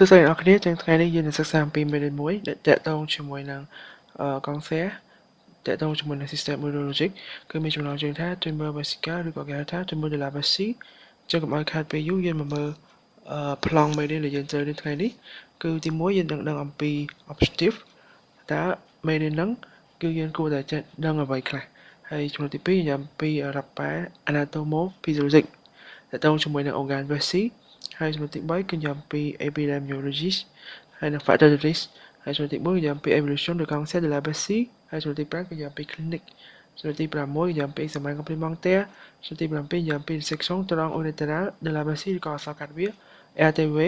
សួស្តីអ្នកនរគ្នាទាំងថ្ងៃនេះយើងនឹងសិក្សាអំពីមេរៀនមួយដែលតាក់ទងជាមួយនឹងកង់សេតាក់ទងជាមួយនឹង system logic គឺមានចំណងជើងថា Tumor Vesica ឬក៏គេហៅថា Tumor de la Vessie ចឹងកុំឲ្យខាតពេលយូរយើងមកមើលប្លង់មេរៀនដែលយើងត្រូវនៅថ្ងៃនេះគឺទី1យើងនឹងដឹងអំពី objective តើមេរៀនហ្នឹងគឺយើងគួរតែចេះដឹងអ្វីខ្លះហើយចំណុចទី2យើងអំពី rapport anatomo-physiologic តាក់ទងជាមួយនឹង organ Vessie ហើយចំណុចទី3គឺនិយាយអំពី epidemiologist ហើយនិង factor de risk ហើយចំណុចទី4និយាយអំពី evolution de cancer de la vessie ហើយចំណុចទី5គឺនិយាយអំពី clinic ចំណុចទី6និយាយអំពី examen complémentaire ចំណុចទី7និយាយអំពី dissection tronc urétral de la vessie ឬក៏អក្សរកាត់វា RTW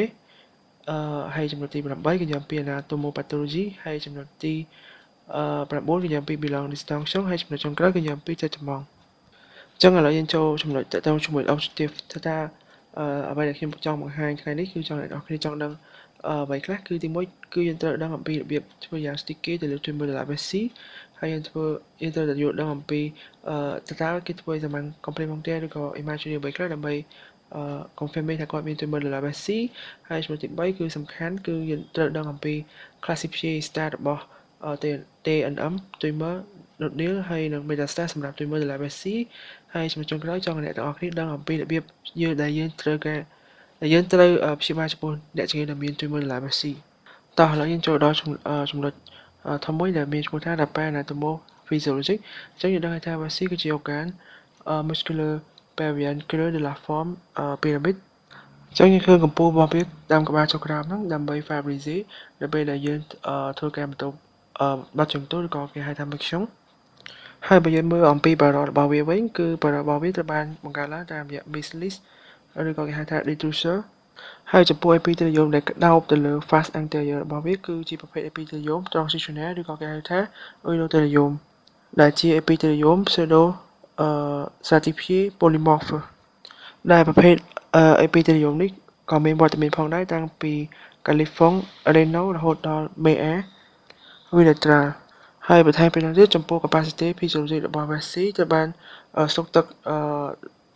ហើយចំណុចទី8គឺនិយាយអំពី anatomopathology ហើយចំណុចទី9គឺនិយាយអំពី belong dysfunction ហើយចំណុចចុងក្រោយគឺនិយាយអំពី judgment អញ្ចឹងឥឡូវយើងចូលចំណុចតាក់ទងជាមួយ objective ថាអ្វីដែលខ្ញុំចង់បង្ហាញថ្ងៃនេះគឺចង់ឲ្យអ្នកនរគ្នាចង់ដឹងអ្វីខ្លះគឺទី1គឺយើងត្រូវដឹងអំពីរបៀបធ្វើយ៉ាង sticky ទៅលើ Tumor de la Vessie ហើយយើងត្រូវតែយល់ដឹងអំពីតើគេធ្វើឲ្យសម្រាប់ complementaire ឬក៏ imaginary អ្វីខ្លះដើម្បីconfirm ថាគាត់មាន Tumor de la Vessie ហើយចំណុចទី3គឺសំខាន់គឺយើងត្រូវដឹងអំពី classification stage របស់ TNM Tumor nodule ហើយនិង metastasis សម្រាប់ Tumor de la Vessie ហើយចំណុចចុងក្រោយចង់ឲ្យអ្នកទាំងអស់គ្នាដឹងអំពីរបៀបយើងត្រូវព្យាបាលចំពោះអ្នកជំងឺដែលមាន Tumor de la Vessie តោះឥឡូវយើងចូលដល់ចំណុចធំមួយដែលមានឈ្មោះថា Rapport anatomo-physiologic អញ្ចឹងយើងដឹងថា Vessie គឺជា organ muscular perpendicular de la forme pyramid អញ្ចឹងយើងឃើញកម្ពស់របស់វាតាមក្បាលចុះក្រោមហ្នឹងដើម្បី Fabrice ដើម្បីដែលយើងធ្វើការបន្ទប់បាត់ជើងទោឬក៏គេហៅថា Miction ហើយបើយើងមើលអំពីបរិបទរបស់វាវិញគឺបរិបទរបស់វាត្រូវបានបង្កើតឡើងតាមរយៈ Meslys ឬក៏គេហៅថា Detrusor ហើយចំពោះ epithelium ដែលដោបទៅលើ face anterior របស់វាគឺជាប្រភេទ epithelium transitional ឬក៏គេហៅថា urothelium ដែលជា epithelium pseudo stratified polymorph ដែលប្រភេទ epithelium នេះក៏មានវត្តមានផងដែរតាំងពី californ renal រហូតដល់ mea uretral ហើយបន្ថែមពីនោះទៀតចំពោះ capacity physiologic របស់ Vessie ត្រូវបានស្តុកទឹក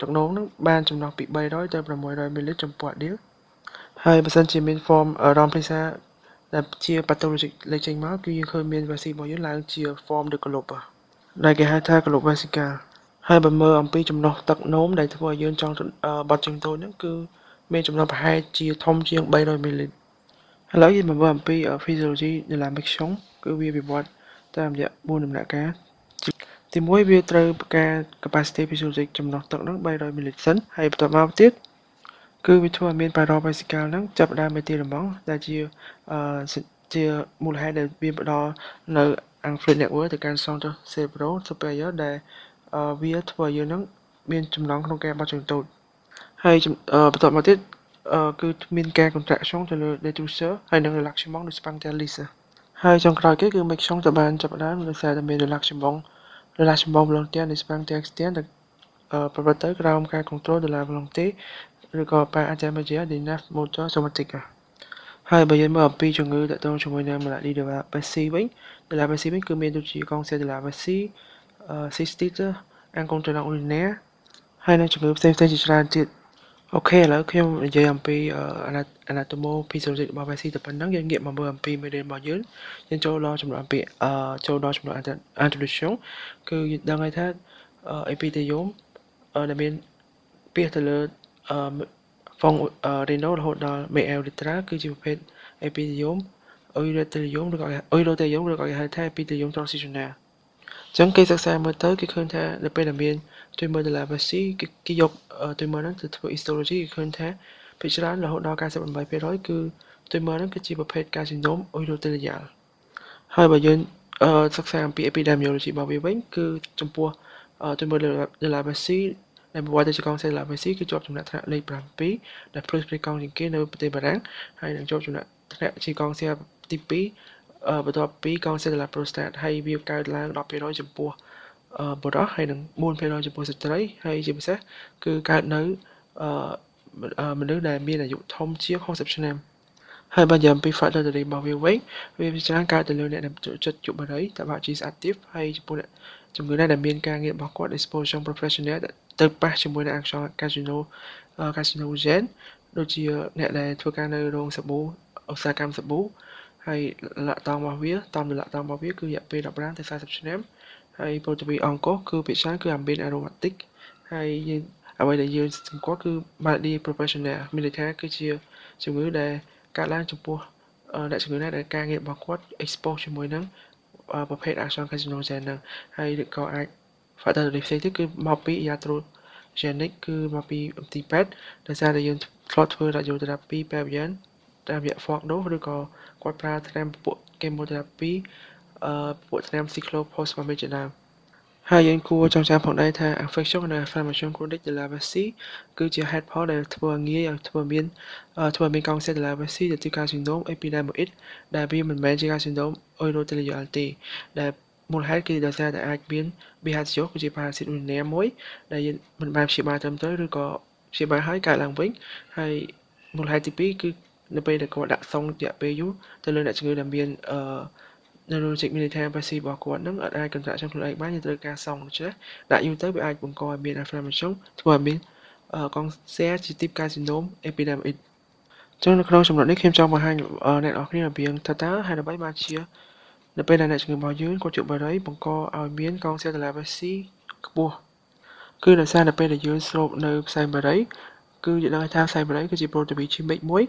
ទឹកនោមនឹងបានចំណុះពី300ទៅ600 ml ចំពោះ DIL ហើយបើសិនជាមាន form Romplisa ដែលជា pathologic លេចចេញមកគឺយើងឃើញមាន Vessie របស់យើងឡើងជា form de globe ដែលគេហៅថា globe vesical ហើយបើមើលអំពីចំណុះទឹកនោមដែលធ្វើឲ្យយើងចង់បត់ជើងតូចហ្នឹងគឺមានចំណុះប្រហែលជាធំជាង300 ml ឥឡូវយើងមកមើលអំពី physiology នៃ Miction គឺវាវិវត្តតាមរយៈ4ដំណាក់កាលទី1វាត្រូវការ capacity physiologic ចំណុះទឹកហ្នឹង300 ml សិនហើយបន្ទាប់មកទៀតគឺវាធ្វើឲ្យមាន pyrovesical ហ្នឹងចាប់ផ្ដើមមេទីរម៉ង់ដែលជាមូលហេតុដែលវាផ្ដល់នៅ Angfluid network ទៅកាន់ center cerebral superior ដែលវាធ្វើឲ្យយើងហ្នឹងមានចំណងក្នុងការបត់ជើងតូចហើយបន្ទាប់មកទៀតគឺមានការ contraction ទៅលើ detrusor ហើយនិង relaxation នៅ sphincter ហើយចុងក្រោយគេគឺ Miction ទៅបានចាប់ផ្ដើមដោយសារតែមាន relaxation volontaire នៃ sphincter externe ដែលប្រព្រឹត្តទៅក្រោមការ control de la volonté ឬក៏ par intermédiaire des nerfs motor somatique ហើយបើយើងមើលអំពីជំងឺតាក់ទងជាមួយនឹង maladie de la Vessie វិញ de la Vessie វិញគឺមានដូចជា cancer de la Vessie cystite incontinence urinaire ហើយនិងជំងឺផ្សេងៗជាច្រើនទៀតអូខេឥឡូវខ្ញុំនិយាយអំពី anatomo-physiologic របស់ Vessie តែប៉ុណ្្នឹងយើងងាកមកមើលអំពីមេរៀនរបស់យើងចូលដល់ចំណុច introduction គឺយើងដឹងហើយថា epithelium ដែលមានពាសទៅលើphong renal រហូតដល់ mea uretral គឺជាប្រភេទ epithelium urothelium ឬក៏គេហៅថា epithelium transitional អញ្ចឹងគេសិក្សាមើលទៅគេឃើញថានៅពេលដែលមាន tumor de la Vessie គេយក tumor ហ្នឹងទៅធ្វើ histology គេឃើញថាភាគច្រើនរហូតដល់ 98% គឺ tumor ហ្នឹងគឺជាប្រភេទ carcinoma urothelial ហើយបើយើងសិក្សាអំពី epidemiology របស់វាវិញគឺចំពោះ tumor de la Vessie ដែលប្រវត្តិទៅជា cancer de la Vessie គឺជាប់ចំណាត់ថ្នាក់លេខ7ដែល plus កង់ជាងគេនៅប្រទេសបារាំងហើយនឹងជាប់ចំណាត់ថ្នាក់ជា cancer ទី2បន្ទាប់ពី cancer de la prostate ហើយវាកើតឡើង 10% ចំពោះបុរសហើយនឹង 4% ចំពោះស្ត្រីហើយជាពិសេសគឺកើតនៅមនុស្សដែលមានអាយុធំជាង60ឆ្នាំហើយបើនិយាយអំពី factor របស់វាវិញវាច្រើនកើតទៅលើអ្នកដែលចិត្តយុវវ័យតើបើជា active ហើយចំពោះជំងឺដែលមានការងាររបស់គាត់ exposure professional ទៅប៉ះជាមួយនឹង carcinogen ដូចជាអ្នកដែលធ្វើការនៅរោងសាប៊ូ ឧស្សាហកម្មសាប៊ូហើយលាក់តងរបស់វាតាមលាក់តងរបស់វាគឺរយៈពេល15ទៅ40ឆ្នាំហើយពោលទៅពីអង្គរគឺភាគច្រើនគឺ ambient aromatic ហើយយើងអ្វីដែលយើងសម្គាល់គឺ malady professional មានន័យថាគឺជាជំងឺដែលកើតឡើងចំពោះអ្នកជំងឺណាដែលការងាររបស់គាត់ expose ជាមួយនឹងប្រភេទ action carcinogen ហ្នឹងហើយក៏អាច factor ផ្សេងទៀតគឺមកពី iatrogenic គឺមកពីមន្ទីរពេទ្យដោយសារតែយើងធ្លាប់ធ្វើ radiotherapy បែបយ៉ាងតាមរយៈ fork dose ឬក៏គាត់ប្រើថ្នាំពពួក chemotherapy ពួកថ្នាំ cyclophosphamide ជាដើមហើយយើងគួរចងចាំផងដែរថា infection និង inflammation chronic de la vessie គឺជាហេតុផលដែលធ្វើងាយឲ្យធ្វើមានកោងស្ទះ de la vessie ទៅជា carcinoma epidermoid ដែលវាមិនមែនជា carcinoma urothelial ទេដែលមូលហេតុគឺដោយសារតែអាចមាន Behazio គឺជាប៉ារ៉ាស៊ីតរុញញ៉ាមួយដែលយើងមិនបានព្យាបាលត្រឹមត្រូវឬក៏ព្យាបាលហើយកើតឡើងវិញហើយមូលហេតុទី2គឺនៅពេលដែលគាត់ដាក់សុងរយៈពេលយូរទៅលើអ្នកជំងឺដែលមានneurologic មានន័យថា Bessie របស់គាត់នឹងអត់អាច contraction ខ្លួនឯងបានយើងត្រូវការសងដូច្នេះដាក់យូរទៅវាអាចបង្កឲ្យមាន inflammation ធ្វើឲ្យមានកងស្ទះជា type carcinoma epidermoid ចឹងនៅក្នុងចំណុចនេះខ្ញុំចង់បង្ហាញអ្នកនរគ្នារបៀងថាតើហេតុអ្វីបានជានៅពេលដែលអ្នកជំងឺរបស់យើងគាត់ជួបបារីបង្កឲ្យមានកងស្ទះ de la Bessie ខ្ពស់គឺដោយសារនៅពេលដែលយើងស្រូបនៅផ្សែងបារីគឺយើងដឹងថាផ្សែងបារីគឺជា protein chimic មួយ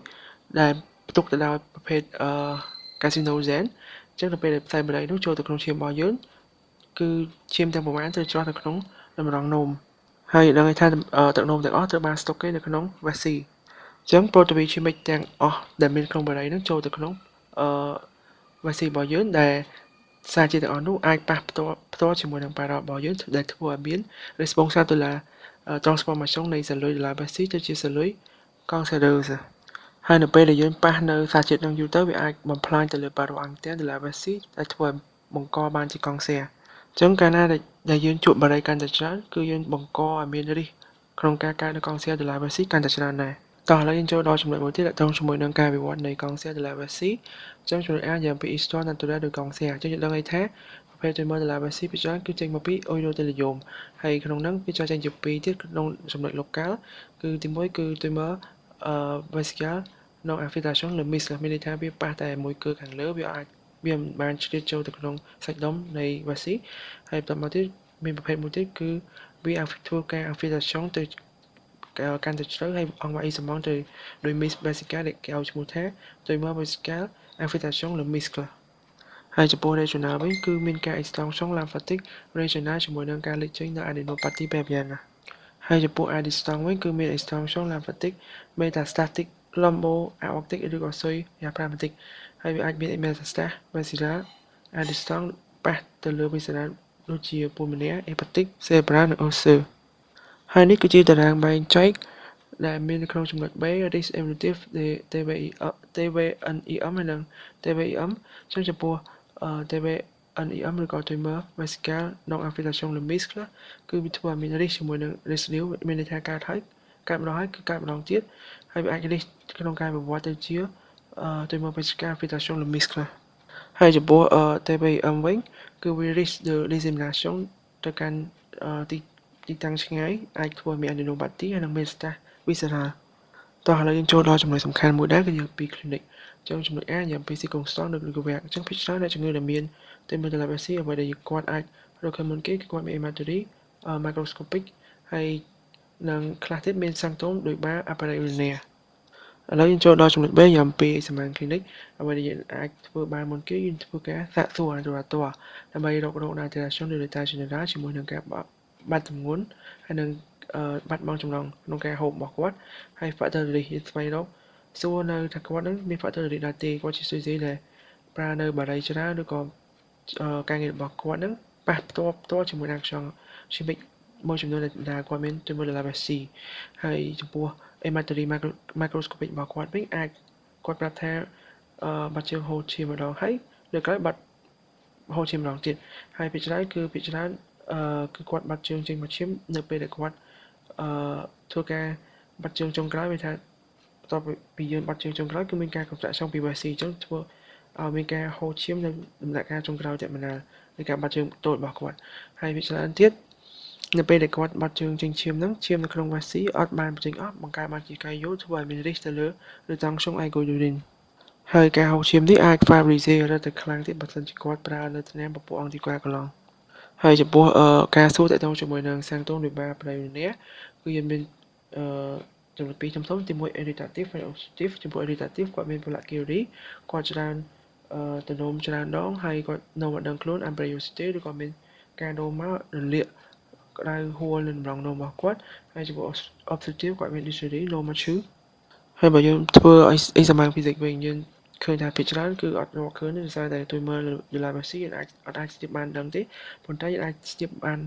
ដែលផ្ទុកទៅដោយប្រភេទcarcinogen អញ្ចឹងនៅពេលដែលផ្សែងបារីនោះចូលទៅក្នុងឈាមរបស់យើងគឺឈាមទាំងប្រមាណត្រូវច្រោះទៅក្នុងតម្រងនោមហើយដឹងថាទឹកនោមទាំងអស់ត្រូវបានស្តុកគេនៅក្នុង Vessie អញ្ចឹង protein chimic ទាំងអស់ដែលមានក្នុងបារីនឹងចូលទៅក្នុងVessie របស់យើងដែលសារជាតិទាំងអស់នោះអាចប៉ះផ្ទាល់ជាមួយនឹងប៉ារ៉ារបស់យើងដែលធ្វើឲ្យមាន response to la transformation នៃសលុយ de la Vessie ទៅជាសលុយកងសេរ៉ូសហើយនៅពេលដែលយើងប៉ះនៅសារជាតិនឹងយូរទៅវាអាចបំផ្លាញទៅលើប៉ារ៉ាអង្គទាំង de la Vessie ដែលធ្វើឲ្យបង្កបានជាកងសេរអញ្ចឹងកាលណាដែលយើងជួបបារីកាន់តែច្រើនគឺយើងបង្កឲ្យមានរិះក្នុងការកើតនៅកងសេរ de la Vessie កាន់តែច្រើនដែរតោះឥឡូវយើងចូលដល់ចំណុចមួយទៀតទាក់ទងជាមួយនឹងការវិវត្តនៃកងសេរ de la Vessie អញ្ចឹងចំណុច A និយាយអំពី histoire naturelle ឬកងសេរអញ្ចឹងយើងដឹងថាប្រភេទ tumor de la Vessie ភាគច្រើនគឺចេញមកពី urothelium ហើយក្នុងហ្នឹងវាចេញជាពីរទៀតក្នុងចំណុច local គឺទី1គឺ tumor vesical non infiltration លើ MIS មានន័យថាវាប៉ះតែមួយគឺខាងលើវាមិនបានជ្រៀតចូលទៅក្នុងសាច់ដុំនៃ Vessie ហើយបន្តមកទៀតមានប្រភេទមួយទៀតគឺវាធ្វើការ infiltration ទៅកាន់តែជ្រៅហើយអង្គមកអ៊ីសមងទៅដោយ MIS vesica ដែលគេឲ្យឈ្មោះថា tumor vesical infiltration លើ MIS ខ្លះហើយចំពោះ regional វិញគឺមានការ extension lymphatic regional ជាមួយនឹងការលេចចេញនៅ adenopathy បែបយ៉ាងណាហើយចំពោះ distal វិញគឺមាន extension lymphatic metastatic lumbo aortic ឬក៏ soy diaphragmatic ហើយវាអាចមាន metastasis visceral distal ប៉ះទៅលើ visceral ដូចជា pulmonary hepatic cerebral និង osseux ហើយនេះគឺជាតារាងបែងចែកដែលមាននៅក្នុងចំណុច B risk evaluative TVNEM ហើយនិង TVEM ចឹងចំពោះ TVNEM ឬក៏ tumor vesical non infiltration limits ខ្លះគឺវាធ្វើឲ្យមាន risk ជាមួយនឹង residual មានន័យថាកើតម្ដងហើយគឺកើតម្ដងទៀតហើយវាអាច risk ក្នុងការវិវត្តទៅជា tumor vesical infiltration limits ខ្លះហើយចំពោះ TVEM វិញគឺវា risk the dissemination ទៅកាន់ទីតាំងឆ្ងាយអាចធ្វើឲ្យមាន adenopathy ហើយនិង metastasis visceral តោះឥឡូវយើងចូលដល់ចំណុចសំខាន់មួយដែរគឺយើងពី clinic អញ្ចឹងចំណុច A យើងពី circumstance នៅក្នុងវគ្គអញ្ចឹងភាគច្រើនអ្នកជំងឺដែលមាន tumor de la Vessie អ្វីដែលគាត់អាចរកឃើញមុនគេគឺគាត់មាន hematuria microscopic ហើយនិងខ្លះទៀតមាន symptom ដូចបា appareil urinaire ឥឡូវយើងចូលដល់ចំណុច B យ៉ាងពី exam clinic អ្វីដែលយើងអាចធ្វើបានមុនគេយើងធ្វើការសាកសួរអន្តរតដើម្បីរករក alteration de l'état général ជាមួយនឹងការបាត់ទម្ងន់ហើយនឹងបាត់បង់ចំណងក្នុងការហូបរបស់គាត់ហើយ factor risk យើងស្វែងរកសួរនៅថាគាត់នឹងមាន factor risk ដែរទេគាត់ជាសុយស៊ីដែលប្រើនៅបារីច្រើនឬក៏ការងាររបស់គាត់នឹងប៉ះផ្ទាល់ជាមួយនឹងខ្យល់ជីវិតមួយចំនួនដែលគាត់មាន tumor de la Vessie ហើយចំពោះ hematuria microscopic របស់គាត់វិញអាចគាត់ប្រាប់ថាបាត់ជើងហូរឈាមម្ដងហើយនៅក្រោយបាត់ហូរឈាមម្ដងទៀតហើយភាគច្រើនគឺគាត់បាត់ជើងចេញមកឈាមនៅពេលដែលគាត់ធ្វើការបាត់ជើងចុងក្រោយវាថាបន្ទាប់ពីយើងបាត់ជើងចុងក្រោយគឺមានការ contraction ពី Vessie អញ្ចឹងធ្វើឲ្យមានការហូរឈាមនៅដំណាក់កាលចុងក្រោយតែម្ដងនៃការបាត់ជើងតូចរបស់គាត់ហើយភាគច្រើនទៀតនៅពេលដែលគាត់បាត់ជើងចេញឈាមហ្នឹងឈាមនៅក្នុង Vessie អត់បានបញ្ចេញអស់បង្កើតបានជាកាយយោធ្វើឲ្យមាន risk ទៅលើ retention algorithm ហើយការហូរឈាមនេះអាច Fabrice រត់ទៅខ្លាំងទៀតបើសិនជាគាត់ប្រើនៅថ្នាំពពួកអង់ទីក្រាកន្លងហើយចំពោះការសួរតាក់ទងជាមួយនឹងសាំងតូនវិបាប្រយោជន៍នេះគឺយើងមានចំណុចពីរធំៗទីមួយ irritative ហើយ oxidative ចំពោះ irritative គាត់មាន polarity គាត់ច្រើនទៅនោមច្រើនដងហើយគាត់នៅមកដឹងខ្លួន ambriosity ឬក៏មានការនោមមករលាកក្តៅហួរនៅតម្រងនោមរបស់គាត់ហើយចំពោះ obstructive គាត់មាន dysentery នោមមកឈឺហើយបើយើងធ្វើអីសម្រាប់ physics វិញយើងឃើញថាភាគច្រើនគឺអត់រកឃើញទេដោយសារតែtôiមើល Eulalia យើងអាចស្ទាបបានដឹងទេប៉ុន្តែយើងអាចស្ទាបបាន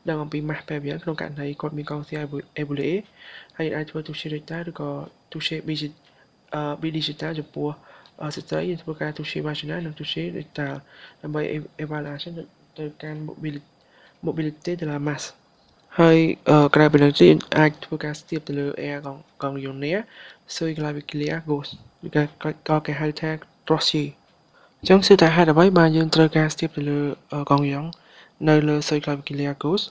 ដឹងអំពី mass Fabian ក្នុងករណីគាត់មានកងស្រាយ Ebola ហើយអាចធ្វើ touche rectal ឬក៏ touche bidigital ចំពោះស្ត្រីយើងធ្វើការ touche vaginal និង touche rectal ដើម្បី evaluation ទៅកាន់ mobility de la masse ហើយក្រៅពីនេះទៀតអាចធ្វើការស្ទាបទៅលើ air កង ionia sui clavicular gauche ឬក៏គេហៅថា crochet អញ្ចឹងគឺថាហេតុអ្វីបានយើងត្រូវការស្ទាបទៅលើកងយ៉ងនៅលើ sui clavicular gauche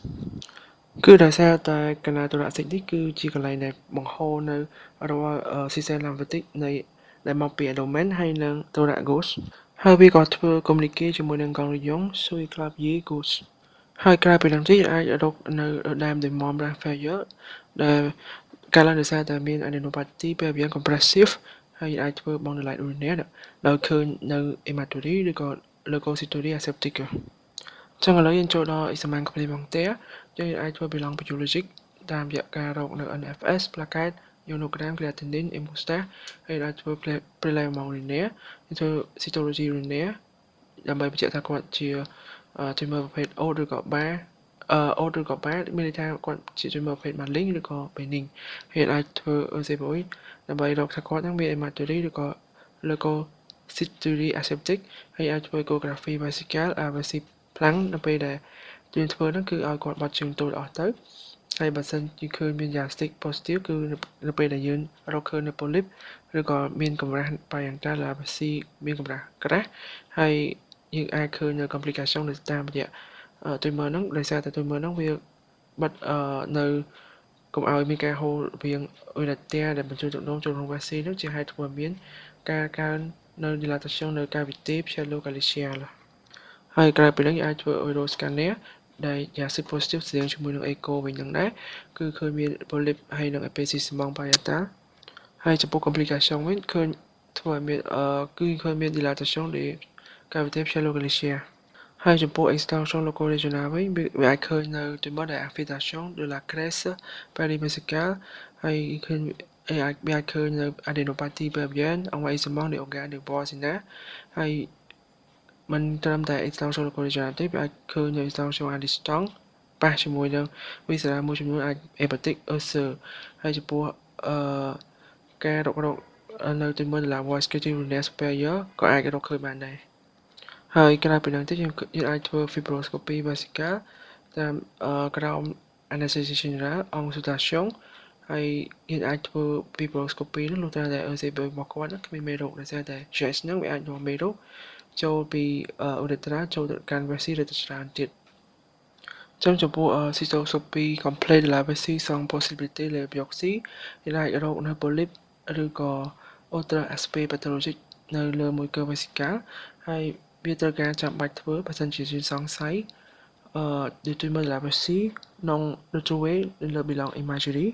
គឺដោយសារតែកណា thoracic នេះគឺជាកន្លែងដែលបង្ហូរនៅរាល់ system lymphatic ដែលមកពី abdomen ហើយនិង thorax gauche ហើយវាក៏ធ្វើ communicate ជាមួយនឹងកងយ៉ង sui clavier gauche ហើយក្រៅពីនេះទៀតអាចរកនៅ ដើម demon brain failure ដែលកើតឡើងដោយសារតែមាន adenopathy pelvian compressive ហើយអាចធ្វើបង់នៅ light urinary ដោយឃើញនៅ hematuria ឬក៏ leukocytosis aseptica ចឹងឥឡូវយើងចូលដល់ examen complémentaire យើងអាចធ្វើ bilan biologique តាមរយៈការរកនៅ NFS plaquette ionogram creatinine hemostat ហើយអាចធ្វើ prélèvement urinaire ធ្វើ cytology urinaire ដើម្បីបញ្ជាក់ថាគាត់ជា tumor ប្រភេទ oat ឬក៏ bar oat ឬក៏ bar មានន័យថាគាត់ជា tumor ប្រភេទ malign ឬក៏ benign ហើយអាចធ្វើ ECPOI ដើម្បីរកថាគាត់នឹងមាន hematuria ឬក៏ leukocytosis aseptic ហើយអាចធ្វើ echography vesical RVC ខ្លាំងនៅពេលដែលយើងធ្វើហ្នឹងគឺឲ្យគាត់បត់ជើងតូចអស់ទៅហើយបើសិនជាឃើញមាន diagnostic positive គឺនៅពេលដែលយើងរកឃើញនៅ polyp ឬក៏មានកម្រាស់ parenchymal RVC មានកម្រាស់ក្រាស់ហើយយើងអាចឃើញនៅ complication នៅតាមរយៈ tumor ហ្នឹងដោយសារតែ tumor ហ្នឹងវាបិទនៅកុំឲ្យមានការហូររវាង urethra ដែលបញ្ចូលទឹកនោមចូលក្នុង vessel ហ្នឹងជាហេតុធ្វើឲ្យមានការកើននៅ dilatation នៅ cavity pseudocalycial ហើយក្រៅពីនេះយើងអាចធ្វើ euro scanner ដែល acid positive ស្តៀងជាមួយនឹង echo វិញនឹងដែរគឺឃើញមាន polyp ហើយនិង epicysmum parietal ហើយចំពោះ complication វិញឃើញធ្វើឲ្យមានគឺឃើញមាន dilatation នៃ cavity pseudocalycial ហើយចំពោះ extension locoregional វិញវាអាចឃើញនៅ tumor ដែល affectation de la crête périmésicale ហើយឃើញអាចឃើញនៅ adenopathy pelvienne អង្វែងស្មងនៃ organe de Boissina ហើយមិនត្រឹមតែ extension locoregional ទេវាអាចឃើញនៅ extension à distance ប៉ះជាមួយនឹង visceral មួយចំនួនអាច hepatic ulcer ហើយចំពោះការរកនៅ tumor de la voie scapular superior ក៏អាចរកឃើញបានដែរហើយក្រៅពីនេះទៀតយើងអាចធ្វើ fibroscopy vesical តាមក្រោម anesthesia general consultation ហើយយើងអាចធ្វើ fibroscopy នោះលុះត្រាតែ ECPO របស់គាត់គ្មានមេរោគដោយសារតែ GS ហ្នឹងវាអាចនាំមេរោគចូលពី urethra ចូលទៅកាន់ vessel ឬទៅច្រើនទៀតចំពោះ cystoscopy complete de la vessie sans possibilité de biopsie យើងអាចរកនៅ polyp ឬក៏ autre aspect pathologique នៅលើមួយ curve vesical ហើយវាត្រូវការចាំបាច់ធ្វើបើសិនជាយើងសង្ស័យdu tumor de la vessie non retrouvé le bilan imagerie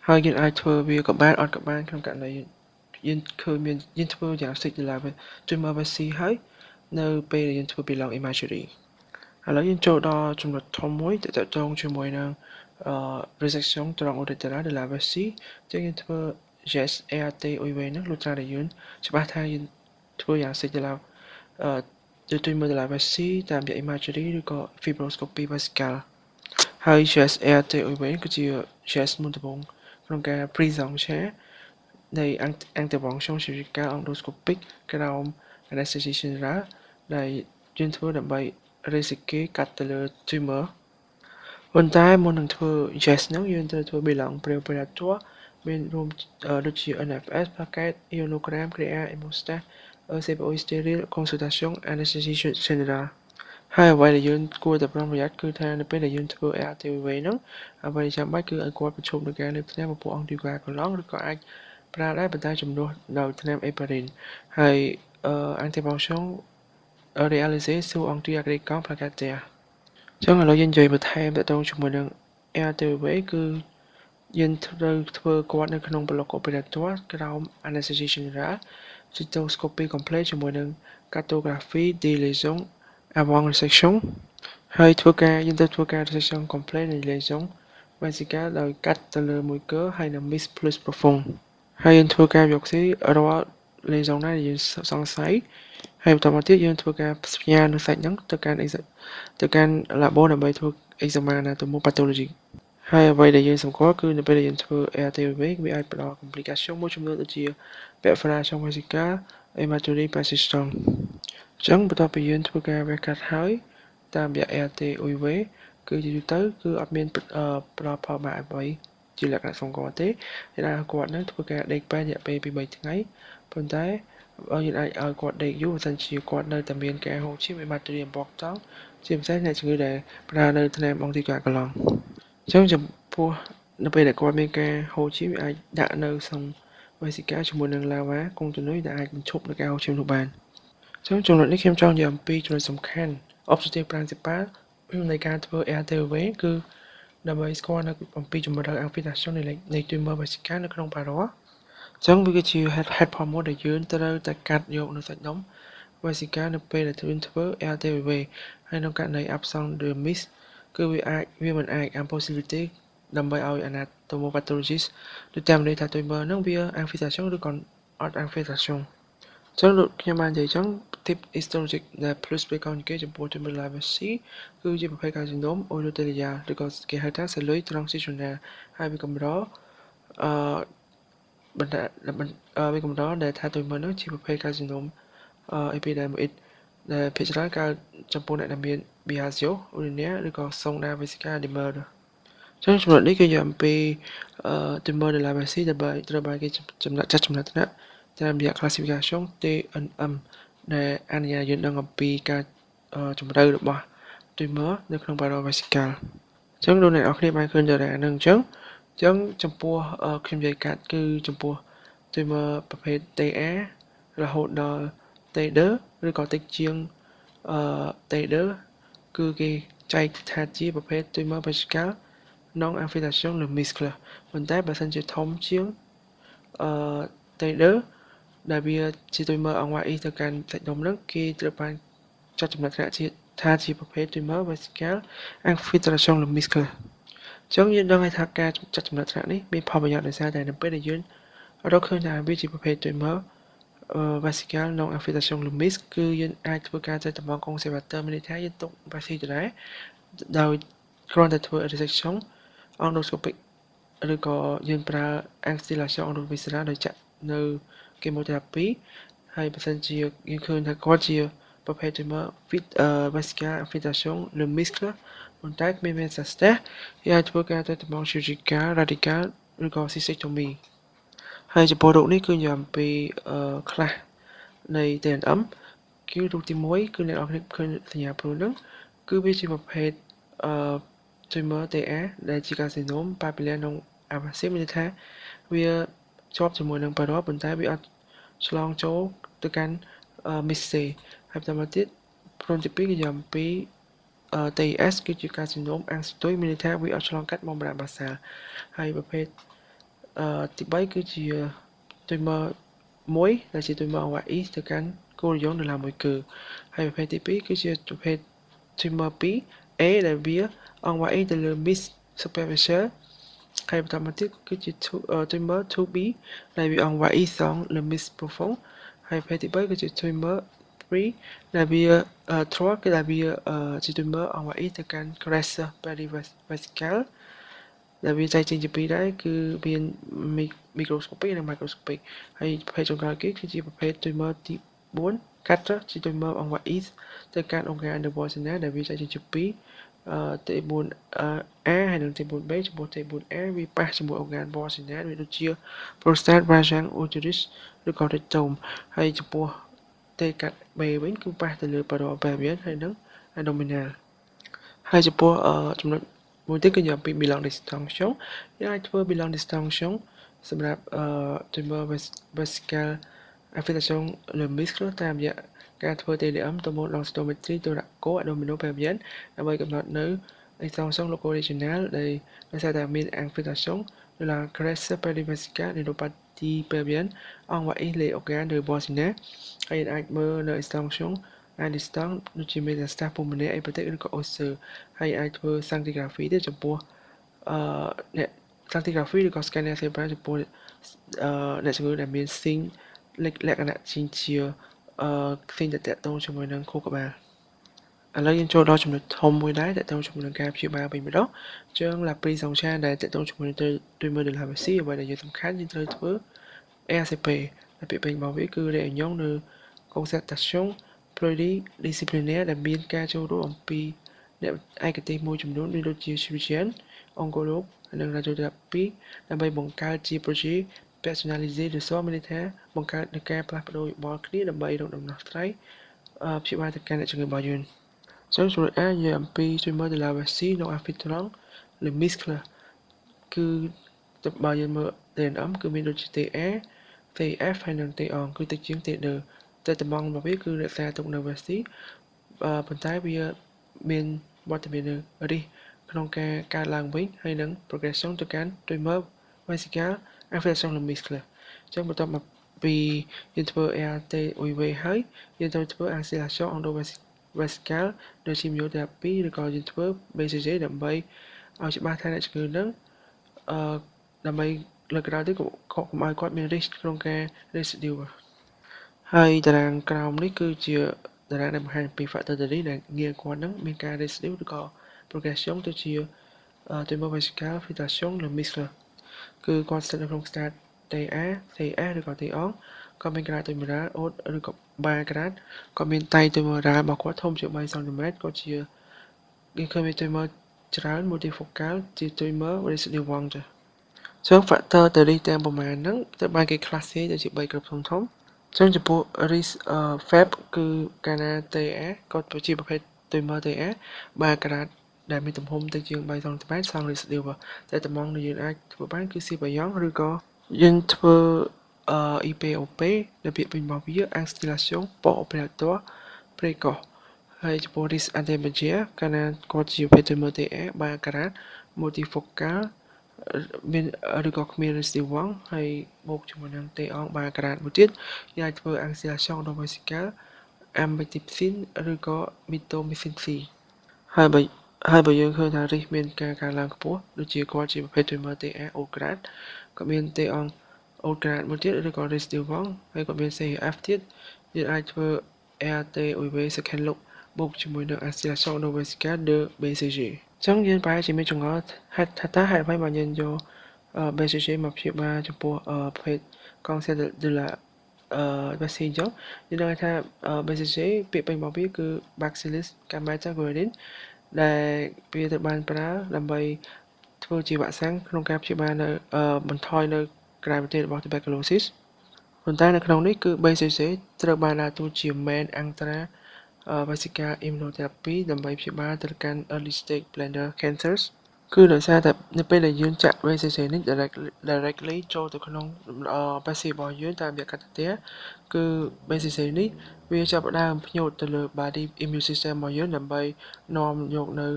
ហើយយើងអាចធ្វើវាក៏បានអត់ក៏បានក្នុងករណីយើងឃើញមានយើងធ្វើ diagnostic de la tumor vessie ហើយនៅពេលដែលយើងធ្វើ bilan imagerie ឥឡូវយើងចូលដល់ចំណុចធំមួយទាក់ទងជាមួយនឹងresection ត្រង់ urethra de la vessie ចឹងយើងធ្វើ GES ART UV ហ្នឹងលុះត្រាតែយើងច្បាស់ថាយើងធ្វើយ៉ាងសិចទៅឡើយtumor de la vessie តាមរយៈ imagery ឬក៏ fibroscopy vesical ហើយ GES ART UV គឺជា GES មុនដំបូងក្នុងការ presumption នៃ intervention chirurgical endoscopic ក្រោម anesthesia general ដែលយើងធ្វើដើម្បី resection កាត់ទៅលើ tumor ប៉ុន្តែមុននឹងធ្វើ GES ហ្នឹងយើងត្រូវធ្វើ bilan preoperatoire មានរួមដូចជា NFS plaquette ionogram crea hemostat ECPO steril consultation anesthesia general ហើយអ្វីដែលយើងគួរតែប្រុងប្រយ័ត្នគឺថានៅពេលដែលយើងធ្វើ ART UV ហ្នឹងអ្វីចាំបាច់គឺឲ្យគាត់ប្រឈប់នឹងការលេបថ្នាំពពួក anticoagulant ឬក៏អាច ប្រើដែរប៉ុន្តែជំនួសដោយថ្នាំ heparin ហើយ intervention réalisée sous anti-agrégant plaquettaire ចឹងឥឡូវយើងនិយាយបន្ថែមទាក់ទងជាមួយនឹង RTV គឺយើងត្រូវធ្វើគាត់នៅក្នុងប្លុក opératoire ក្រោម anesthésie générale cystoscopie complète ជាមួយនឹង cartographie des lésions avant resection ហើយយើងទៅធ្វើការ resection complète នៃ lésion vésicale ដោយកាត់ទៅលើមួយគើហើយនឹង MIS plus profond ហើយយើងធ្វើការbiopsieរាល់ lésion ណាដែលយើងសង្ស័យហើយបន្តមកទៀតយើងធ្វើការផ្ញើនៅសាច់ហ្នឹងទៅកាន់ labo ដើម្បីធ្វើ examen anatomopathologique ហើយអ្វីដែលយើងសម្គាល់គឺនៅពេលដែលយើងធ្វើ RTV វាអាចផ្ដល់ complication មួយចំនួនដូចជា perforation vésicale hématurie persistante អញ្ចឹងបន្ទាប់ពីយើងធ្វើការវះកាត់ហើយតាមរយៈ RTV គឺជាទូទៅគឺអត់មានផ្ដល់ផលបាក់អ្វីជាលក្ខណៈសម្គាល់ទេដែលគាត់នឹងធ្វើការដេកបែររយៈពេលពី3ថ្ងៃប៉ុន្តែយើងអាចឲ្យគាត់ដេកយូរបើសិនជាគាត់នៅតែមានការហូរឈាម hématurie importante ជាពិសេសអ្នកជំងឺដែលប្រើនៅថ្នាំ anticoagulant អញ្ចឹងចំពោះនៅពេលដែលគាត់មានការហូរឈាមអាចដាក់នៅក្នុង vesica ជាមួយនឹង lava continue ដែលអាចបញ្ឈប់នឹងការហូរឈាមនោះបានអញ្ចឹងចំណុចនេះខ្ញុំចង់និយាយអំពីចំណុចសំខាន់ objective principal នៃការធ្វើ RTV គឺដើម្បីស្គាល់នៅអំពីជំរឿន infiltration នៃ tumor vesica នៅក្នុង paroi អញ្ចឹងវាគឺជាហេតុផលមួយដែលយើងត្រូវតែកាត់យកនៅសាច់ដុំ vesica នៅពេលដែលយើងធ្វើ RTV ហើយក្នុងករណី absent de MIS គឺវាមិនអាច impossibility ដើម្បីឲ្យ anatomopathologist determine ថា tumor ហ្នឹងវា infiltration ឬក៏អត់ infiltration អញ្ចឹងដូចខ្ញុំបាននិយាយអញ្ចឹង type histologic ដែល plus preconjugate ចំពោះ tumor Leber-C គឺជាប្រភេទ carcinoma urothelial ឬក៏គេហៅថា celluloid transitional ហើយវាកម្រវាកម្រដែលថា tumor ហ្នឹងជាប្រភេទ carcinoma epidermoid ដែលភាគច្រើនកើតចំពោះអ្នកដែលមាន Biasio urinaire ឬក៏ Sonda vesica dimer អញ្ចឹងចំណុចនេះគឺនិយាយអំពី tumor de Leber-C ដែលត្រូវបានគេចាត់ចំណាត់ថ្នាក់តាមរយៈ classification TNM ដែលអនុញ្ញាតយើងដឹងអំពីការជម្រៅរបស់ tumor នៅក្នុង paroi vesical អញ្ចឹងលោកអ្នកនរគ្នាបានឃើញទៅដែរហ្នឹងអញ្ចឹងចំពោះខ្ញុំនិយាយកាត់គឺចំពោះ tumor ប្រភេទ TA រហូតដល់ T2 ឬក៏តិចជាងT2 គឺគេចែកថាជាប្រភេទ tumor vesical non infiltration le muscle ប៉ុន្តែបើសិនជាធំជាងT2 ដែលវាជា tumor អង្វាក់ E ទៅកាន់សាច់ដុំហ្នឹងគេត្រូវបានចាត់ចំណាត់ថ្នាក់ថាជាប្រភេទ tumor vesical infiltration le muscle អញ្ចឹងយើងដឹងថាការចាត់ចំណាត់ថ្នាក់នេះមានផលប្រយោជន៍ដោយសារតែនៅពេលដែលយើងរកឃើញថាវាជាប្រភេទ tumor vesical non infiltration le muscle គឺយើងអាចធ្វើការចែកតំង conservateur មានន័យថាយើងទុក vaccine ទៅដែរដោយគ្រាន់តែធ្វើ resection endoscopic ឬក៏យើងប្រើ installation endovisceral ដោយចាក់នៅ chemotherapy ហើយបើសិនជាយើងឃើញថាគាត់ជាប្រភេទ tumor vesical infiltration le muscle ប៉ុន្តែគ្មាន metastasis យើងអាចធ្វើការទៅតំង surgical radical ឬក៏ cystectomy ហើយចំពោះរោគនេះគឺនិយាយអំពីខ្លះនៃ TNM គឺរោគទី1គឺអ្នកនរគ្នាឃើញសញ្ញាព្រួយហ្នឹងគឺវាជាប្រភេទtumor TA ដែលជា carcinoma papillary non invasive មានន័យថាវាជាប់ជាមួយនឹង paroi ប៉ុន្តែវាអត់ឆ្លងចូលទៅកាន់ MIS ទេហើយបន្តមកទៀតព្រួយទី2គឺនិយាយអំពីTIS គឺជា carcinoma ancetoid មានន័យថាវាអត់ឆ្លងកាត់ membrane basal ហើយប្រភេទទី3គឺជា tumor 1ដែលជា tumor អង្វាក់ E ទៅកាន់គោលរយងនៅឡើយមួយគឺហើយប្រភេទទី2គឺជាប្រភេទ tumor 2A ដែលវាអង្វាក់ E ទៅលើ MIS superficial ហើយបន្តមកទៀតគឺជា tumor 2B ដែលវាអង្វាក់ E សងលើ MIS profund ហើយប្រភេទទី3គឺជា tumor 3ដែលវាTROA គឺដែលវាជា tumor អង្វាក់ E ទៅកាន់ crest perivesical ដែលវាចែកចេញជាពីរដែរគឺមាន microscopic និង microscopic ហើយប្រភេទចុងក្រោយគេគឺជាប្រភេទ tumor ទី4 Catra ជា tumor អង្វាក់ E ទៅកាន់ organ endovascular ដែលវាចែកចេញជាពីរT4A ហើយនិង T4B ចំពោះ T4A វាប៉ះជាមួយ organ vascular វាដូចជា prostate vagin uterus ឬក៏ rectum ហើយចំពោះ T4B វិញគឺប៉ះទៅលើ paroi pelvian ហើយនិង abdominal ហើយចំពោះចំណុចមួយទៀតគឺនិយាយអំពី Bilan distinction យើងអាចធ្វើ Bilan distinction សម្រាប់tumor vesical affection le muscle តាមរយៈការធ្វើ TDM ទៅមុខ densitometry thoraco-abdominopelvienne ដើម្បីកំណត់នៅ extension locoregional ដែលដោយសារតែមាន infiltration de la graisse perivasicale neuropathy pelvienne envahit les organes de voisinage ហើយអាចមើលនៅ extension à distance ដូចជា métastases pulmonaire hépatique ឬក៏ osseux ហើយអាចធ្វើ scintigraphy ទៀតចំពោះអ្នក scintigraphy ឬក៏ scanner cerebral ចំពោះអ្នកជំងឺដែលមានស៊ីងលក្ខណៈជាស៊ីងដែលតាក់ទងជាមួយនឹងខួរក្បាលឥឡូវយើងចូលដល់ចំណុចធំមួយដែរតាក់ទងជាមួយនឹងការព្យាបាលវិញម្ដងអញ្ចឹង la prise en charge ដែលតាក់ទងជាមួយនឹង tumeur de la vessie អ្វីដែលយើងសំខាន់យើងត្រូវធ្វើ RCP ដែលពាក្យពេចន៍របស់វាគឺ réunion de concertation pluridisciplinaire ដែលមានការចូលរួមអំពីអ្នកឯកទេសមួយចំនួនមានដូចជា chirurgien oncologue និង radiotherapy ដើម្បីបង្កើតជា project personnalisé de soins militaires បង្កើតនូវការផ្លាស់ប្ដូរយោបល់គ្នាដើម្បីរកដំណោះស្រាយព្យាបាលទៅកាន់អ្នកជំងឺរបស់យើងចឹងចំណុច A និយាយអំពី tumeur de la vessie non infiltrant le muscle គឺបើយើងមើល TNM គឺមានដូចជា TA TF ហើយនិង TON គឺតិចជាង T2 តែតំងរបស់វាគឺរក្សាទុកនៅ vessie ប៉ុន្តែវាមានវត្តមាននៅរិះក្នុងការកើតឡើងវិញហើយនឹង progression ទៅកាន់ tumor vesical infiltration le muscle ចឹងបន្ទាប់មកពីយើងធ្វើ ART-UV ហើយយើងត្រូវធ្វើ acceleration endovesical ដូចជា chemotherapy ឬក៏យើងធ្វើ BCG ដើម្បីឲ្យច្បាស់ថាអ្នកជំងឺនឹងដើម្បីលើកក្រោយទៀតកុំឲ្យគាត់មាន risk ក្នុងការ recidive ហើយតារាងក្រោមនេះគឺជាតារាងដែលបង្ហាញពី factor ដែលងាយគាត់នឹងមានការ recidive ឬក៏ progression ទៅជា tumor vesical infiltration le muscle គឺគាត់ស្ថិតនៅក្នុង stade TA TS ឬក៏ TON គាត់មានក្រាត tumoral អូតឬក៏បាក្រាតគាត់មានតៃ tumoral របស់គាត់ធំជាង3 cm គាត់ជាគេឃើញមាន tumor ច្រើន multifocal ជា tumor residual ចា៎ចឹង factor ទាំងនេះទាំងប្រមាណហ្នឹងត្រូវបានគេ classify ទៅជា3ក្រុមធំៗចឹងចំពោះ risk FAB គឺកាលណា TA គាត់ជាប្រភេទ tumor TA បាក្រាតដែលមានទំហំទៅជាង3 cm សង់ residual តែតំងដែលយើងអាចធ្វើបានគឺ CPR ឬក៏យើងធ្វើ IPOP ដែលពាក្យពេចន៍របស់វា installation post-opératoire précoce ហើយចំពោះ risk antemorrhagia កាលណាគាត់ជាប្រភេទ tumor TA បាក្រាត multifocal មានឬក៏គ្មាន residual ហើយបូកជាមួយនឹង TON បាក្រាតមួយទៀតយើងអាចធ្វើ installation endovesical amitriptyline ឬក៏ mitomycin C ហើយបើយើងឃើញថា risk មានការកើនឡើងខ្ពស់ដូចជាគាត់ជាប្រភេទ tumor TA old grade ក៏មាន TON old grade មួយទៀតឬក៏ residual ហើយក៏មាន CAF ទៀតយើងអាចធ្វើ ART-UV second look បូកជាមួយនឹង installation endovesical de BCG អញ្ចឹងយើងប្រហែលជាមានចង្អល់ហេតុអ្វីបានយើងយក BCG មកព្យាបាលចំពោះប្រភេទ cancer de la vessie អញ្ចឹងយើងដឹងថា BCG ពាក្យពេចន៍របស់វាគឺ Bacillus gamma-globulin ដែលវាត្រូវបានប្រើដើម្បីធ្វើជាវ៉ាក់សាំងក្នុងការព្យាបាលនៅបន្ថយនៅ gravity របស់ tuberculosis ប៉ុន្តែនៅក្នុងនេះគឺ BCG ត្រូវបានដើរតួជា main intra vesical immunotherapy ដើម្បីព្យាបាលទៅកាន់ early stage bladder cancers គឺដោយសារតែនៅពេលដែលយើងចាក់ BCG នេះ directly ចូលទៅក្នុង passive របស់យើងតាមរយៈកាត់ទះគឺ BCG នេះវាចាប់ផ្ដើមផ្ញើទៅលើ body immune system របស់យើងដើម្បីនាំយកនៅ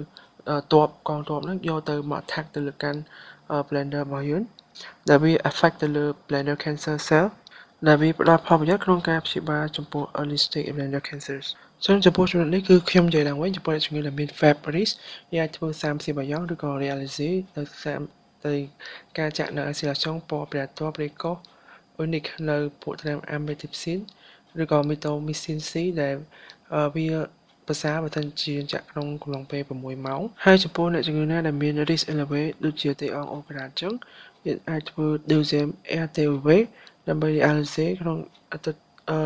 កងទ័ពហ្នឹងយកទៅមក attack ទៅលើកាន់ bladder របស់យើងដែលវា affect ទៅលើ bladder cancer cell ដែលវាផ្ដល់ផលប្រយោជន៍ក្នុងការព្យាបាលចំពោះ early stage bladder cancers ចឹងចំពោះចំណុចនេះគឺខ្ញុំនិយាយឡើងវិញចំពោះអ្នកជំងឺដែលមាន FAP risk យើងអាចធ្វើ30ប្រយោគឬក៏ realize ទៅការចាក់នៅ installation post-operatoire précoce unique នៅពួកថ្នាំ amitriptyline ឬក៏ mitomycin C ដែលវាភាសាបើសិនជាចាក់ក្នុងកំឡុងពេល6ម៉ោងហើយចំពោះអ្នកជំងឺណាដែលមាន risk elevate ដូចជា TON opera ចឹងយើងអាចធ្វើ deuxième ART-UV ដើម្បី realize ក្នុង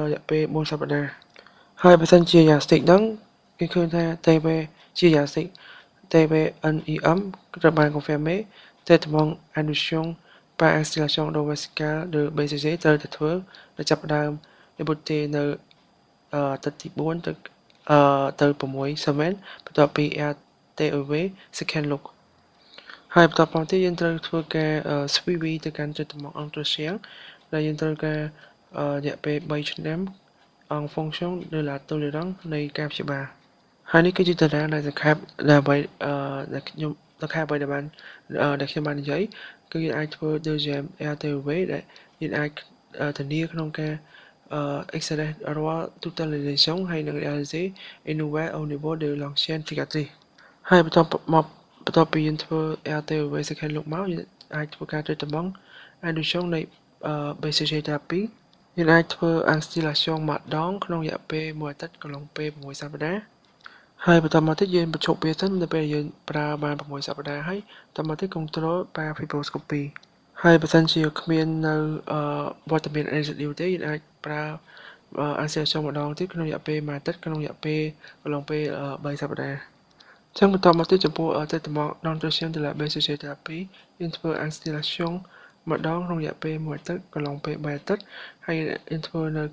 រយៈពេល4សប្តាហ៍ហើយបើសិនជា Yastic ហ្នឹងគេឃើញថា TB ជា Yastic TB-NEM ត្រូវបាន confirmé តែត្បង់ induction par installation endovesical de BCG ត្រូវតែធ្វើđểចាប់ផ្ដើម debut នៅទឹកទី4ទៅ6 7បន្ទាប់ពី ART-UV second look ហើយបន្តមកទៀតយើងត្រូវធ្វើការ SPV ទៅកាន់ចិត្តមកអង្គត្រសៀងដែលយើងត្រូវការរយៈពេល3ឆ្នាំអង្គ function de la tolérance នៃការព្យាបាលហើយនេះគឺជាតារាងដែលសង្ខេបដើម្បីដែលខ្ញុំសង្ខេបអ្វីដែលខ្ញុំបាននិយាយគឺយើងអាចធ្វើ deuxième RTOV ដែលយើងអាចធានាក្នុងការ accélérer រាល់ totalisation ហើយនឹង réaliser une nouvelle au niveau de l'ancienne cicatrice ហើយបន្ទាប់ពីយើងធ្វើ RTOV second look មកយើងអាចធ្វើការត្រួតត្បង់ induction នៃ BCG therapy យើងអាចធ្វើ instillation ម្ដងក្នុងរយៈពេល1អាទិត្យកន្លងពេល6សប្តាហ៍ហើយបន្តមកទៀតយើងបញ្ឈប់វាសិននៅពេលយើងប្រើបាន6សប្តាហ៍ហើយបន្តមកទៀត control par fibroscopy ហើយបើសិនជាគ្មាននៅវត្តមាន residue ទេយើងអាចប្រើ instillation ម្ដងទៀតក្នុងរយៈពេល1អាទិត្យក្នុងរយៈពេលកន្លងពេល3សប្តាហ៍ចឹងបន្តមកទៀតចំពោះtreatment non-nutrition de la BCG therapy យើងធ្វើ instillation ម្ដងក្នុងរយៈពេល1អាទិត្យកន្លងពេល3អាទិត្យហើយយើងធ្វើនៅ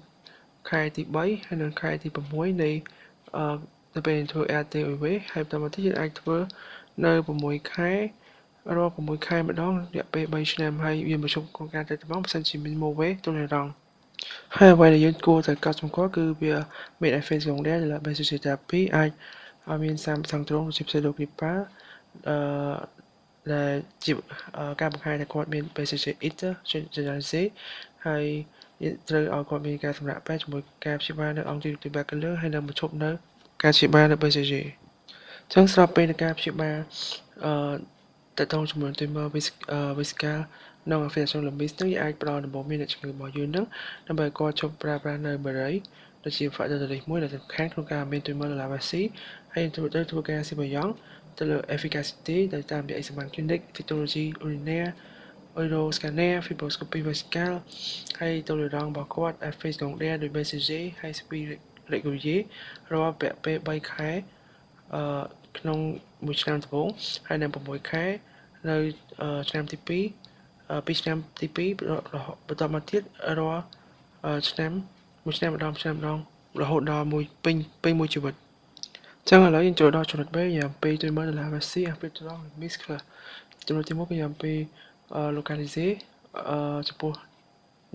ខែទី3ហើយនៅខែទី6នៃទៅពេលធ្វើ RTOV ហើយបន្តមកទៀតយើងអាចធ្វើនៅ6ខែរាល់6ខែម្ដងរយៈពេល3ឆ្នាំហើយវាប្រជុំក្នុងការត្រួតត្បង់បើសិនជាមាន mauvais tolérance ហើយអ្វីដែលយើងគួរតែកត់សម្គាល់គឺវាមាន effet secondaire ដែល BCG therapy អាចឲ្យមានសារផ្សងទ្រង់ដូចជា pseudogripal ដែលជាការបង្ហាញថាគាត់មាន BCG eater generalisé ហើយត្រូវឲ្យគាត់មានការសម្រាកពេទ្យជាមួយការព្យាបាលនៅ anti-tubercular ហើយនឹងបញ្ឈប់នៅការព្យាបាលនៅ BCG អញ្ចឹងស្របពេលនៃការព្យាបាលតើតងជាមួយ tumor vesical នៅ infection lumis នឹងយើងអាចផ្ដល់ដំបូន្មានអ្នកជំងឺរបស់យើងនឹងដើម្បីឲ្យគាត់ជប់ប្រើប្រាស់នៅបារីដូចជា factor 1ដែលសំខាន់ក្នុងការមាន tumor នៅឡាវ៉ាស៊ីហើយត្រូវធ្វើការស៊ីបយ៉ងទៅលើ efficacy ដោយតាមរយៈ examen clinic physiology urinaire Euroscanner fibroscopy vesical ហើយtolerance របស់គាត់ effet secondaire ដោយ BCG ហើយ speed régulier រាល់ពាក់ពេល3ខែក្នុងមួយឆ្នាំដំបូងហើយនៅ6ខែនៅឆ្នាំទី2ពីឆ្នាំទី2បន្តមកទៀតរាល់ឆ្នាំមួយឆ្នាំម្ដងរហូតដល់ពេញមួយជីវិតចឹងឥឡូវយើងចូលដល់ចំណុច B យ៉ាងពី tumor de la vessie infiltrant le muscle ចំណុចទី1គឺយ៉ាងពី localiser ចំពោះ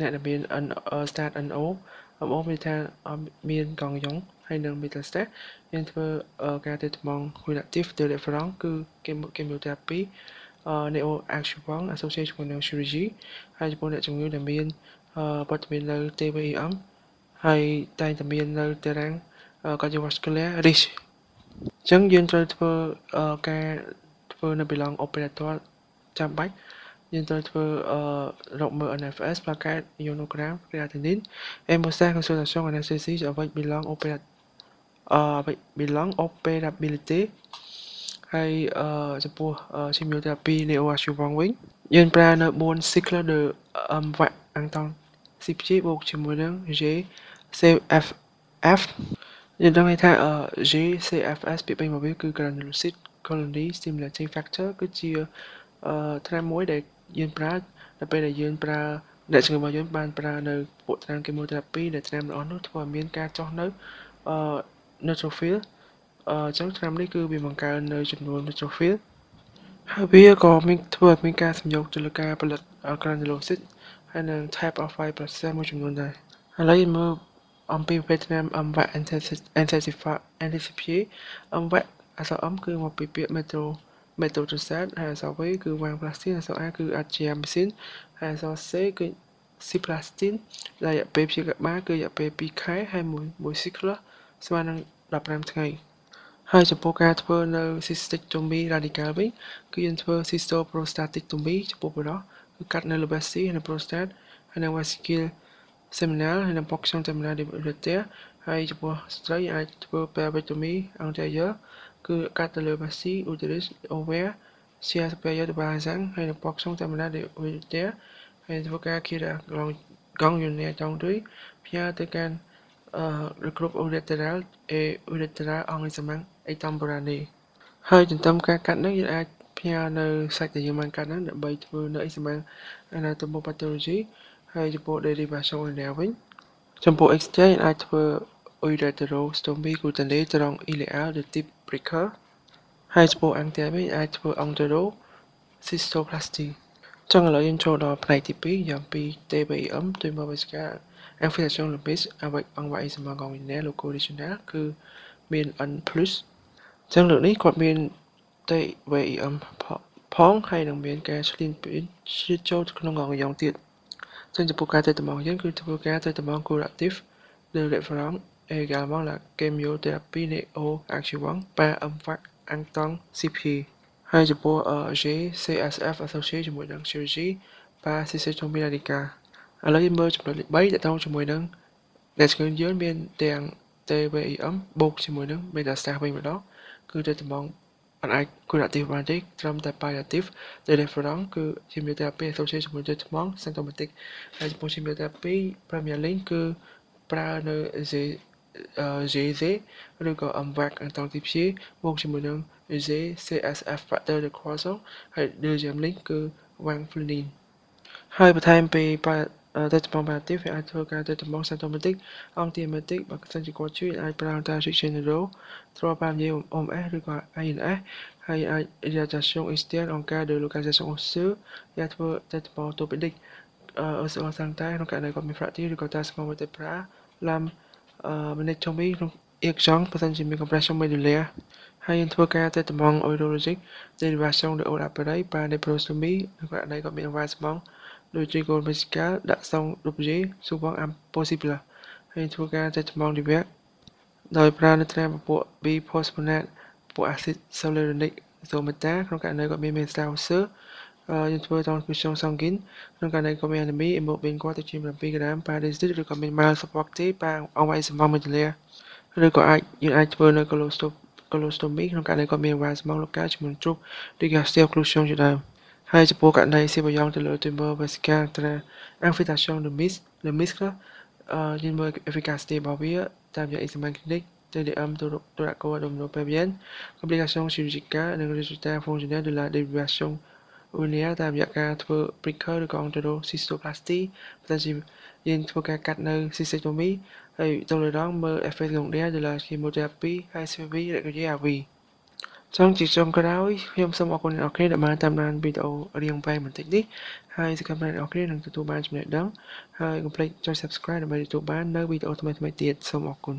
អ្នកដែលមាន start NO MO មានថាមានកង់យ៉ុងហើយនឹង metastasis យើងធ្វើការត្រួតត្បង់ curative de référence គឺ chemotherapy neoadjuvant associated ជាមួយនឹង chirurgy ហើយចំពោះអ្នកជំងឺដែលមានវត្តមាននៅ TVEM ហើយតែងតែមាននៅតារាង cardiovascular risk អញ្ចឹងយើងត្រូវធ្វើការធ្វើនៅ bilan operatoire ចាំបាច់យើងត្រូវធ្វើរកមើល NFS plaquette ionogram creatinine hemostasis consultation anesthésie avec bilan operabilité ហើយចំពោះ chemotherapy neoadjuvant វិញយើងប្រើនៅ4 cycle de MVAC intensifie បូកជាមួយនឹង GCFF យើងដឹងថា GCFS ពាក្យពេញរបស់វាគឺ granulocyte colony stimulating factor គឺជាថ្នាំមួយដែលយើងប្រើនៅពេលដែលយើងប្រើអ្នកជំងឺរបស់យើងបានប្រើនៅពួកថ្នាំ chemotherapy ដែលថ្នាំទាំងអស់នោះធ្វើឲ្យមានការចុះនៅneutrophil អញ្ចឹងថ្នាំនេះគឺវាបង្កើននៅចំនួន neutrophil ហើយវាក៏មានធ្វើឲ្យមានការសម្យោគទៅលើការផលិត granulocyte ហើយនឹង type of white blood cell មួយចំនួនដែរឥឡូវយើងមើលអំពីប្រភេទថ្នាំ MVAC intensify MVAC អក្សរ M គឺមកពីពាក្យ methotrexate ហើយអក្សរ V គឺ vancomycin អក្សរ A គឺ azithromycin ហើយអក្សរ C គឺ ciprastine ដែលរយៈពេលព្យាបាលគឺរយៈពេល2ខែហើយមួយ cycle ស្មើនឹង15ថ្ងៃហើយចំពោះការធ្វើនៅ cystectomy radical វិញគឺយើងធ្វើ cystoprostatectomy ចំពោះបុរសគឺកាត់នៅ lobe-c ហើយនៅ prostate ហើយនៅ vesicle seminal ហើយនៅ portion terminal de ureter ហើយចំពោះស្ត្រីអាចធ្វើ pelvectomy anterior គឺកាត់ទៅលើ vesicle uterus ovaire chia superior de Balzan ហើយនៅ portion terminal de ureter ហើយធ្វើការ Kira ganglionnaire ចុងដុយផ្ញើទៅកាន់le groupe urétral et urétral en examen extemporané ហើយទន្ទឹមការកាត់នេះយើងអាចផ្ញើនៅសាច់ដែលយើងបានកាត់ហ្នឹងដើម្បីធ្វើនៅ examen anatomopathology ហើយចំពោះ derivation urinaire វិញចំពោះ exchange អាចធ្វើ ureterostomy cutaneous trong iléal de type Breaker ហើយចំពោះ anterior វិញអាចធ្វើ ontero cystoplasty ចឹងឥឡូវយើងចូលដល់ផ្នែកទី2យ៉ាងពី TBM tuyến bờ vesica infiltration lupus អ្វីអង្គវាយសម្រាប់កងវិញ្ញាណ logo regional គឺមាន N+ ចឹងលើកនេះគាត់មាន TBM ផងហើយនឹងមានការឆ្លៀនពៀនឈាមចូលក្នុងកងយ៉ងទៀតចឹងចំពោះការទៅតំងយើងគឺធ្វើការទៅតំង curative de référence et également la chimiothérapie néoadjuvante par MVAC Anton CP ហើយចំពោះ GCSF associate ជាមួយនឹង chirurgy par cystectomie radicale ឥឡូវយើងមើលចំណុចលេខ3ដែលតងជាមួយនឹងអ្នកជំងឺយើងមានទាំង TBM បូកជាមួយនឹង metastasis វិញម្ដងគឺទៅតំងអត់អាច curative បានទេត្រឹមតែ palliative ដែល reference គឺ chemotherapy associate ជាមួយទៅថ្ម symptomatic ហើយចំពោះ chemotherapy premier line គឺប្រើនៅ GZ ឬក៏ MVAC អន្តរទីព្យាបូកជាមួយនឹង GCSF factor ដែល croissant ហើយ deuxième link គឺ vanfluline ហើយបន្ថែមពីទៅតំង palliative វាអាចធ្វើការទៅតំង symptomatic antiemetic បើសិនជាគាត់ជួយអាចប្រើតាម General ទ្រាំ5 OMS ឬក៏ INS ហើយអាច irradiation externe en cas de localisation osseuse یاធ្វើទៅតំង orthopedic OSO សាំងតែក្នុងករណីគាត់មាន fracture ឬក៏ tasmal vertebral lam manectomy ក្នុង X-junction បើសិនជាមាន compression medullaire ហើយយើងធ្វើការទៅតំង urologic derivation de haut appareil par nephrostomy ក្នុងករណីគាត់មានអង្វាយស្មងដូចជា gold vesical ដាក់សង់ d'objet souvent impossible ហើយធ្វើការទៅតំង DVAC ដោយប្រើនៅតាមពពួក biphosphonate ពពួក acid cyanuric សូមេតាក្នុងករណីគាត់មាន metastasis យើងធ្វើ transfusion sanguine ក្នុងករណីគាត់មាន anemia hemoglobin គាត់ទៅជា7 ក្រាម per deciliter ឬក៏មាន malabsorption par អង្វាយស្មង medullaire ឬក៏យើងអាចធ្វើនៅ colostomy ក្នុងករណីគាត់មានអង្វាយស្មង local ជាមួយ tube digestive occlusion ជាដើមហើយចំពោះករណីសេបយ៉ងទៅលើ tumor vesical infiltration de muscle យើងមើល efficacy របស់វាតាមរយៈ examen clinic TDM thoracoabdominopelvienne complication chirurgicale និង résultat fonctionnel de la dérivation urinaire តាមរយៈការធ្វើ Pricker ឬក៏ enterocystoplasty បើសិនជាយើងធ្វើការកាត់នៅ cystectomy ហើយទៅលើដងមើល effet secondaire de la chimiothérapie ហើយ CV régulier à vie ចឹងជាចុងក្រោយខ្ញុំសូមអរគុណអ្នកនរគ្នាដែលបានតាមដានវីដេអូរៀងបែបបន្តិចនេះហើយសង្ឃឹមថាអ្នកនរគ្នានឹងទទួលបានចំណេះដឹងហើយកុំភ្លេចចុច Subscribe ដើម្បីទទួលបាននៅវីដេអូថ្មីៗទៀតសូមអរគុណ